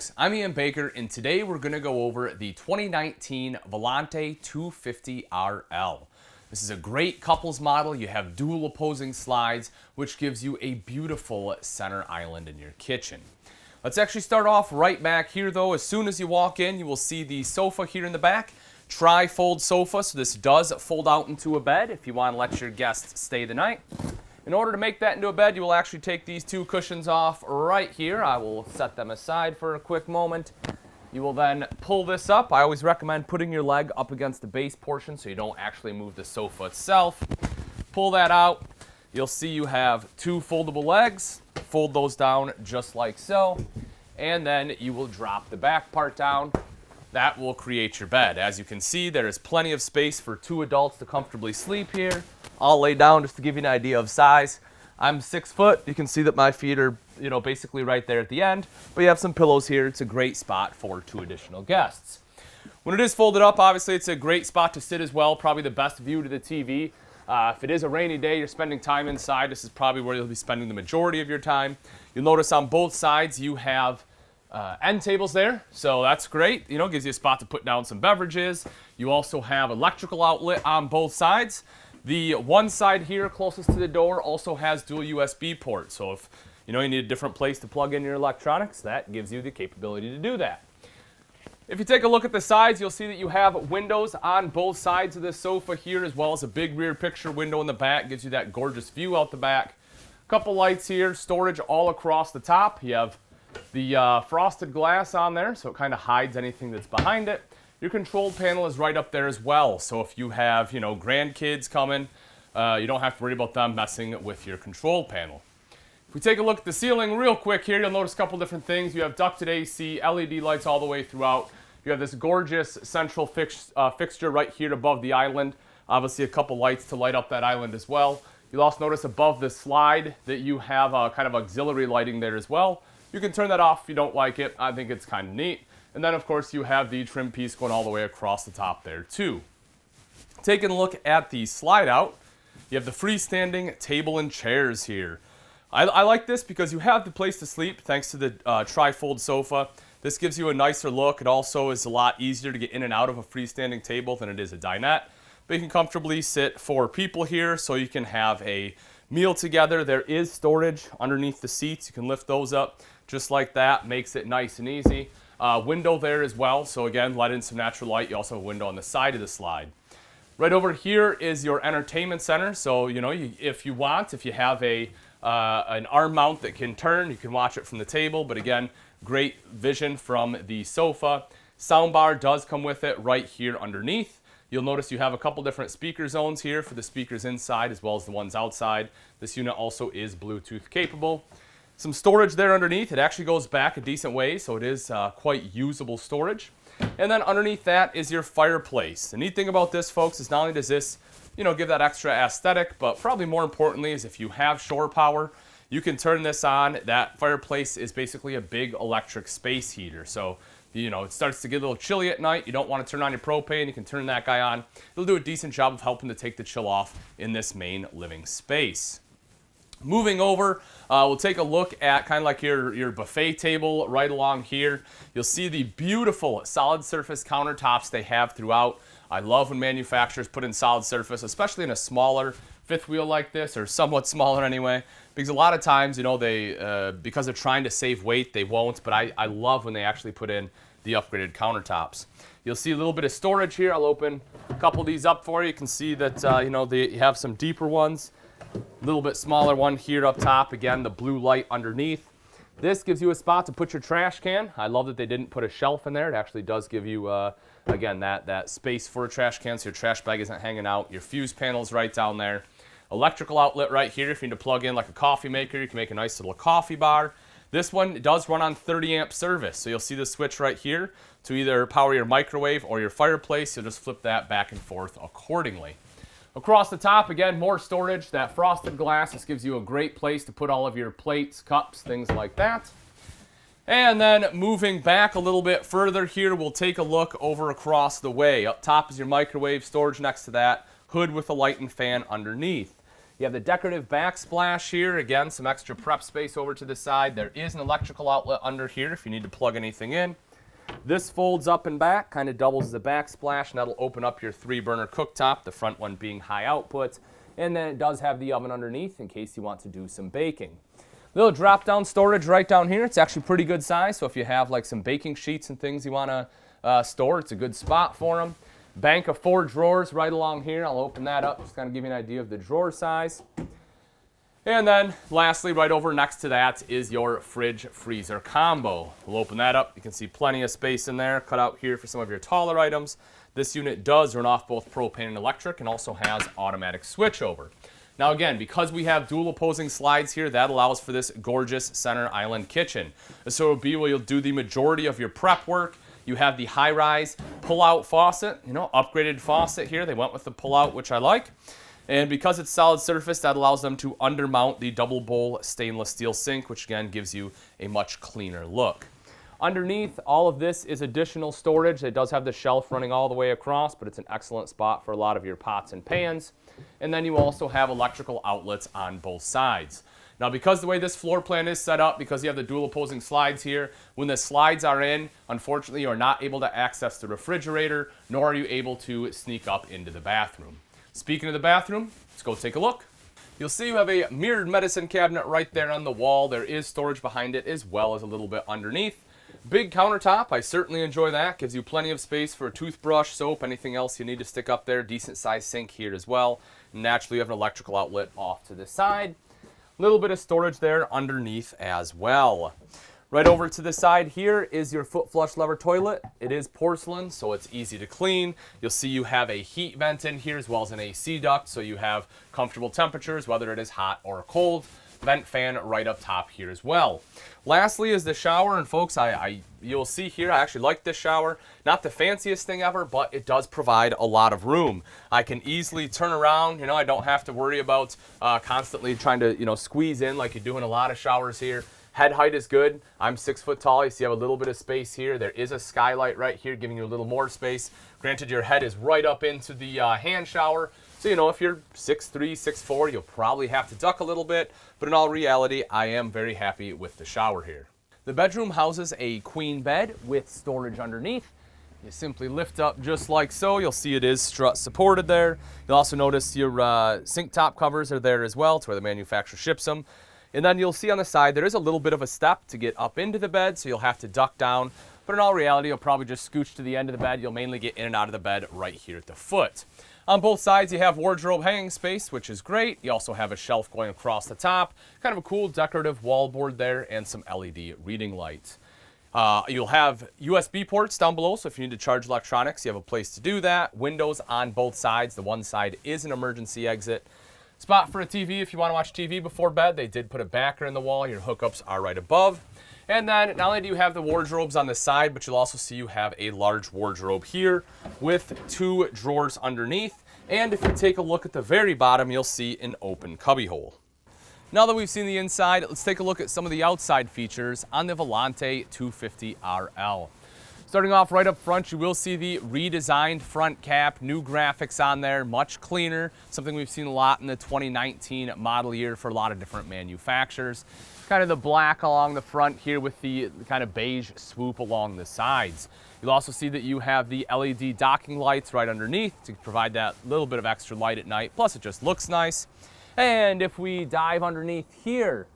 folks, I'm Ian Baker, and today we're going to go over the 2019 Volante 250RL. This is a great couples model. You have dual opposing slides, which gives you a beautiful center island in your kitchen. Let's actually start off right back here though. As soon as you walk in, you will see the sofa here in the back. Tri-fold sofa, so this does fold out into a bed if you want to let your guests stay the night. In order to make that into a bed, you will actually take these two cushions off right here. I will set them aside for a quick moment. You will then pull this up. I always recommend putting your leg up against the base portion so you don't actually move the sofa itself. Pull that out. You'll see you have two foldable legs. Fold those down just like so. And then you will drop the back part down. That will create your bed. As you can see, there is plenty of space for two adults to comfortably sleep here. I'll lay down just to give you an idea of size. I'm 6 foot. You can see that my feet are, basically right there at the end. But you have some pillows here. It's a great spot for two additional guests. When it is folded up, obviously it's a great spot to sit as well. Probably the best view to the TV. If it is a rainy day, you're spending time inside, this is probably where you'll be spending the majority of your time. You'll notice on both sides you have end tables there, so that's great. Gives you a spot to put down some beverages. You also have electrical outlet on both sides. The one side here closest to the door also has dual USB ports, so if you need a different place to plug in your electronics, that gives you the capability to do that. If you take a look at the sides, you'll see that you have windows on both sides of this sofa here, as well as a big rear picture window in the back. Gives you that gorgeous view out the back. Couple lights here, storage all across the top. You have the frosted glass on there, so it kind of hides anything that's behind it. Your control panel is right up there as well, so if you have grandkids coming, you don't have to worry about them messing with your control panel. If we take a look at the ceiling real quick here, you'll notice a couple different things. You have ducted AC, LED lights all the way throughout. You have this gorgeous central fixture right here above the island. Obviously a couple lights to light up that island as well. You'll also notice above the slide that you have kind of auxiliary lighting there as well. You can turn that off if you don't like it. I think it's kind of neat. And then of course you have the trim piece going all the way across the top there too. Taking a look at the slide out, you have the freestanding table and chairs here. I like this because you have the place to sleep thanks to the tri-fold sofa. This gives you a nicer look. It also is a lot easier to get in and out of a freestanding table than it is a dinette. But you can comfortably sit 4 people here so you can have a meal together. There is storage underneath the seats. You can lift those up just like that. Makes it nice and easy. Window there as well. So again, let in some natural light. You also have a window on the side of the slide. Right over here is your entertainment center. So, if you have an arm mount that can turn, you can watch it from the table. But again, great vision from the sofa. Soundbar does come with it right here underneath. You'll notice you have a couple different speaker zones here for the speakers inside as well as the ones outside. This unit also is Bluetooth capable. Some storage there underneath. It actually goes back a decent way, so it is quite usable storage. And then underneath that is your fireplace. The neat thing about this, folks, is not only does this give that extra aesthetic, but probably more importantly is if you have shore power, you can turn this on. That fireplace is basically a big electric space heater. So, it starts to get a little chilly at night. You don't want to turn on your propane. You can turn that guy on. It'll do a decent job of helping to take the chill off in this main living space. Moving over, we'll take a look at kind of like your buffet table right along here. You'll see the beautiful solid surface countertops they have throughout. I love when manufacturers put in solid surface, especially in a smaller fifth wheel like this, or somewhat smaller anyway, because a lot of times, they because they're trying to save weight, they won't, but I love when they actually put in the upgraded countertops. You'll see a little bit of storage here. I'll open a couple of these up for you. You can see that, they have some deeper ones, a little bit smaller one here up top. Again, the blue light underneath. This gives you a spot to put your trash can. I love that they didn't put a shelf in there. It actually does give you, again, that space for a trash can so your trash bag isn't hanging out. Your fuse panel's right down there. Electrical outlet right here. If you need to plug in like a coffee maker, you can make a nice little coffee bar. This one does run on 30 amp service. So you'll see the switch right here to either power your microwave or your fireplace. You'll just flip that back and forth accordingly. Across the top, again, more storage. That frosted glass, this gives you a great place to put all of your plates, cups, things like that. And then moving back a little bit further here, we'll take a look over across the way. Up top is your microwave, storage next to that, hood with a light and fan underneath. You have the decorative backsplash here. Again, some extra prep space over to the side. There is an electrical outlet under here if you need to plug anything in. This folds up and back, kind of doubles as a backsplash, and that'll open up your 3-burner cooktop, the front one being high output. And then it does have the oven underneath in case you want to do some baking. Little drop-down storage right down here. It's actually pretty good size, so if you have like some baking sheets and things you want to store, it's a good spot for them. Bank of 4 drawers right along here. I'll open that up, just kind of give you an idea of the drawer size. And then lastly, right over next to that is your fridge freezer combo. We'll open that up. You can see plenty of space in there, cut out here for some of your taller items. This unit does run off both propane and electric and also has automatic switchover. Now again, because we have dual opposing slides here, that allows for this gorgeous center island kitchen. So it'll be where you'll do the majority of your prep work. You have the high-rise pull-out faucet, upgraded faucet here. They went with the pull-out, which I like. And because it's solid surface, that allows them to undermount the double bowl stainless steel sink, which again gives you a much cleaner look. Underneath, all of this is additional storage. It does have the shelf running all the way across, but it's an excellent spot for a lot of your pots and pans. And then you also have electrical outlets on both sides. Now, because the way this floor plan is set up, because you have the dual opposing slides here, when the slides are in, unfortunately, you are not able to access the refrigerator, nor are you able to sneak up into the bathroom. Speaking of the bathroom, let's go take a look. You'll see you have a mirrored medicine cabinet right there on the wall. There is storage behind it as well as a little bit underneath. Big countertop, I certainly enjoy that. Gives you plenty of space for a toothbrush, soap, anything else you need to stick up there. Decent sized sink here as well. Naturally, you have an electrical outlet off to the side. Little bit of storage there underneath as well. Right over to the side here is your foot flush lever toilet. It is porcelain, so it's easy to clean. You'll see you have a heat vent in here as well as an AC duct, so you have comfortable temperatures, whether it is hot or cold. Vent fan right up top here as well. Lastly is the shower, and folks, you'll see here, I actually like this shower. Not the fanciest thing ever, but it does provide a lot of room. I can easily turn around, I don't have to worry about constantly trying to, squeeze in like you do in a lot of showers here. Head height is good. I'm 6 foot tall. You see you have a little bit of space here. There is a skylight right here giving you a little more space. Granted, your head is right up into the hand shower. So, if you're 6'3", 6'4", you'll probably have to duck a little bit. But in all reality, I am very happy with the shower here. The bedroom houses a queen bed with storage underneath. You simply lift up just like so. You'll see it is strut supported there. You'll also notice your sink top covers are there as well. It's where the manufacturer ships them. And then you'll see on the side there is a little bit of a step to get up into the bed, so you'll have to duck down. But in all reality, you'll probably just scooch to the end of the bed. You'll mainly get in and out of the bed right here at the foot. On both sides, you have wardrobe hanging space, which is great. You also have a shelf going across the top. Kind of a cool decorative wallboard there and some LED reading lights. You'll have USB ports down below, so if you need to charge electronics, you have a place to do that. Windows on both sides. The one side is an emergency exit. Spot for a TV if you want to watch TV before bed. They did put a backer in the wall. Your hookups are right above. And then not only do you have the wardrobes on the side, but you'll also see you have a large wardrobe here with 2 drawers underneath. And if you take a look at the very bottom, you'll see an open cubbyhole. Now that we've seen the inside, let's take a look at some of the outside features on the Volante 250RL. Starting off right up front, you will see the redesigned front cap, new graphics on there, much cleaner, something we've seen a lot in the 2019 model year for a lot of different manufacturers. Kind of the black along the front here with the kind of beige swoop along the sides. You'll also see that you have the LED docking lights right underneath to provide that little bit of extra light at night, plus it just looks nice. And if we dive underneath here,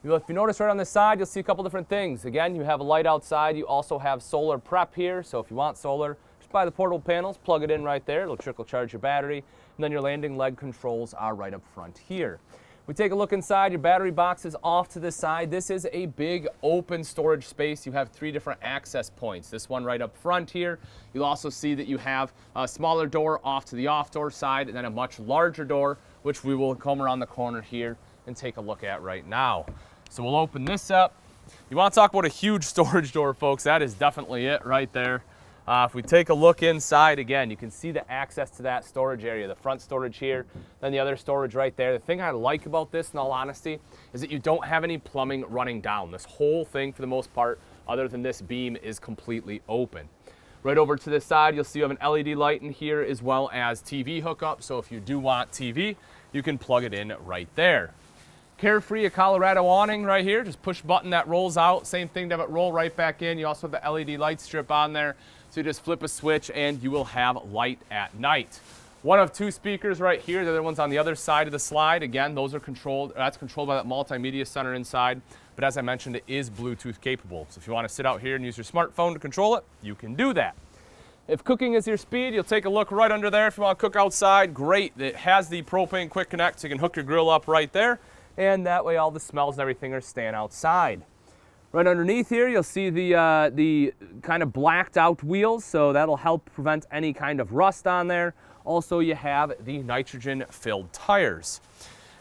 if you notice right on the side, you'll see a couple different things. Again, you have a light outside. You also have solar prep here. So if you want solar, just buy the portable panels, plug it in right there. It'll trickle charge your battery. And then your landing leg controls are right up front here. We take a look inside. Your battery box is off to the side. This is a big open storage space. You have 3 different access points. This one right up front here. You'll also see that you have a smaller door off to the off door side and then a much larger door, which we will come around the corner here and take a look at right now. So we'll open this up. You want to talk about a huge storage door, folks? That is definitely it right there. If we take a look inside, again, you can see the access to that storage area, the front storage here, then the other storage right there. The thing I like about this, in all honesty, is that you don't have any plumbing running down. This whole thing, for the most part, other than this beam, is completely open. Right over to the side, you'll see you have an LED light in here as well as TV hookup. So if you do want TV, you can plug it in right there. Carefree, a Colorado awning right here. Just push button that rolls out. Same thing to have it roll right back in. You also have the LED light strip on there. So you just flip a switch and you will have light at night. One of two speakers right here. The other one's on the other side of the slide. Again, those are controlled. That's controlled by that multimedia center inside. But as I mentioned, it is Bluetooth capable. So if you want to sit out here and use your smartphone to control it, you can do that. If cooking is your speed, you'll take a look right under there. If you want to cook outside, great. It has the propane quick connect, so you can hook your grill up right there. And that way all the smells and everything are staying outside. Right underneath here, you'll see the kind of blacked out wheels, so that'll help prevent any kind of rust on there. Also, you have the nitrogen-filled tires.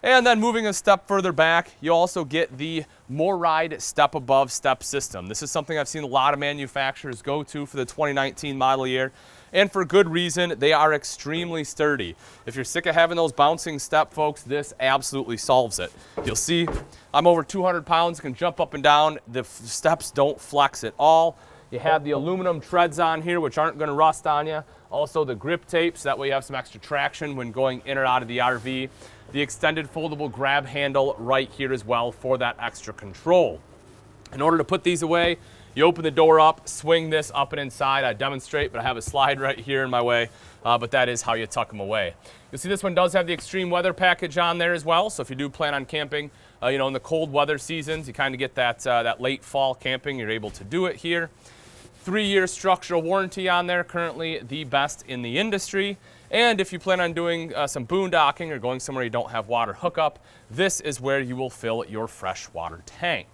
And then moving a step further back, you also get the MORryde step above step system. This is something I've seen a lot of manufacturers go to for the 2019 model year. And for good reason, they are extremely sturdy. If you're sick of having those bouncing step, folks, this absolutely solves it. You'll see I'm over 200 pounds, can jump up and down. The steps don't flex at all. You have the aluminum treads on here, which aren't going to rust on you. Also the grip tapes, that way you have some extra traction when going in or out of the RV. The extended foldable grab handle right here as well for that extra control. In order to put these away, you open the door up, swing this up and inside. I demonstrate, but I have a slide right here in my way, but that is how you tuck them away. You'll see this one does have the extreme weather package on there as well, so if you do plan on camping, in the cold weather seasons, you kind of get that late fall camping, you're able to do it here. 3-year structural warranty on there, currently the best in the industry. And if you plan on doing some boondocking or going somewhere you don't have water hookup, this is where you will fill your freshwater tank.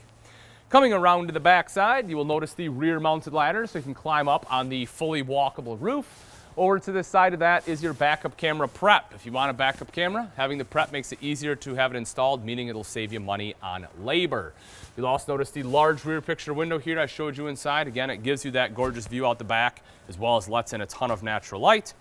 Coming around to the back side, you will notice the rear mounted ladder, so you can climb up on the fully walkable roof. Over to the side of that is your backup camera prep. If you want a backup camera, having the prep makes it easier to have it installed, meaning it'll save you money on labor. You'll also notice the large rear picture window here I showed you inside. Again, it gives you that gorgeous view out the back, as well as lets in a ton of natural light.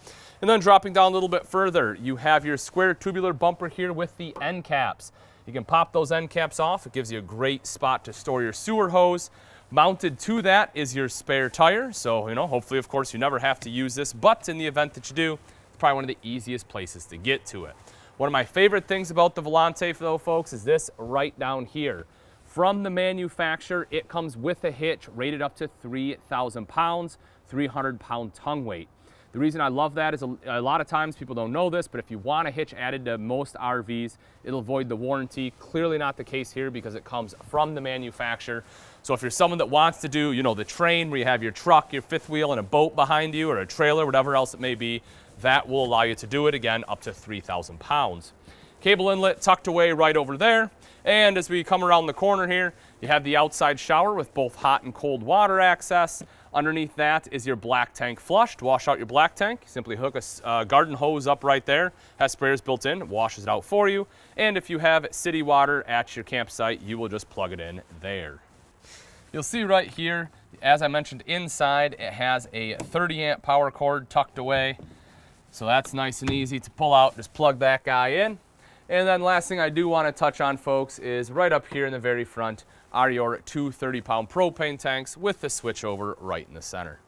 And then dropping down a little bit further, you have your square tubular bumper here with the end caps. You can pop those end caps off. It gives you a great spot to store your sewer hose. Mounted to that is your spare tire. So, hopefully, of course, you never have to use this. But in the event that you do, it's probably one of the easiest places to get to it. One of my favorite things about the Volante, though, folks, is this right down here. From the manufacturer, it comes with a hitch rated up to 3,000 pounds, 300-pound tongue weight. The reason I love that is a lot of times people don't know this, but if you want a hitch added to most RVs, it'll void the warranty. Clearly not the case here because it comes from the manufacturer. So if you're someone that wants to do, the train where you have your truck, your fifth wheel, and a boat behind you, or a trailer, whatever else it may be, that will allow you to do it, again, up to 3,000 pounds. Cable inlet tucked away right over there. And as we come around the corner here, you have the outside shower with both hot and cold water access. Underneath that is your black tank flush. To wash out your black tank, simply hook a garden hose up right there. Has sprayers built in, washes it out for you. And if you have city water at your campsite, you will just plug it in there. You'll see right here, as I mentioned inside, it has a 30-amp power cord tucked away. So that's nice and easy to pull out. Just plug that guy in. And then last thing I do want to touch on, folks, is right up here in the very front are your two 30-pound propane tanks with the switchover right in the center.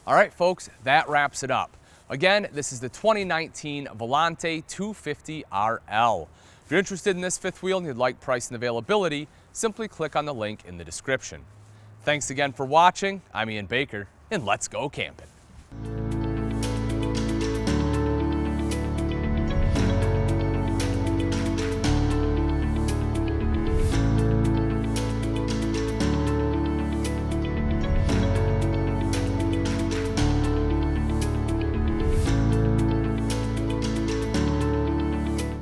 All right, folks, that wraps it up. Again, this is the 2019 Volante 250RL. If you're interested in this fifth wheel and you'd like price and availability, simply click on the link in the description. Thanks again for watching. I'm Ian Baker, and let's go camping.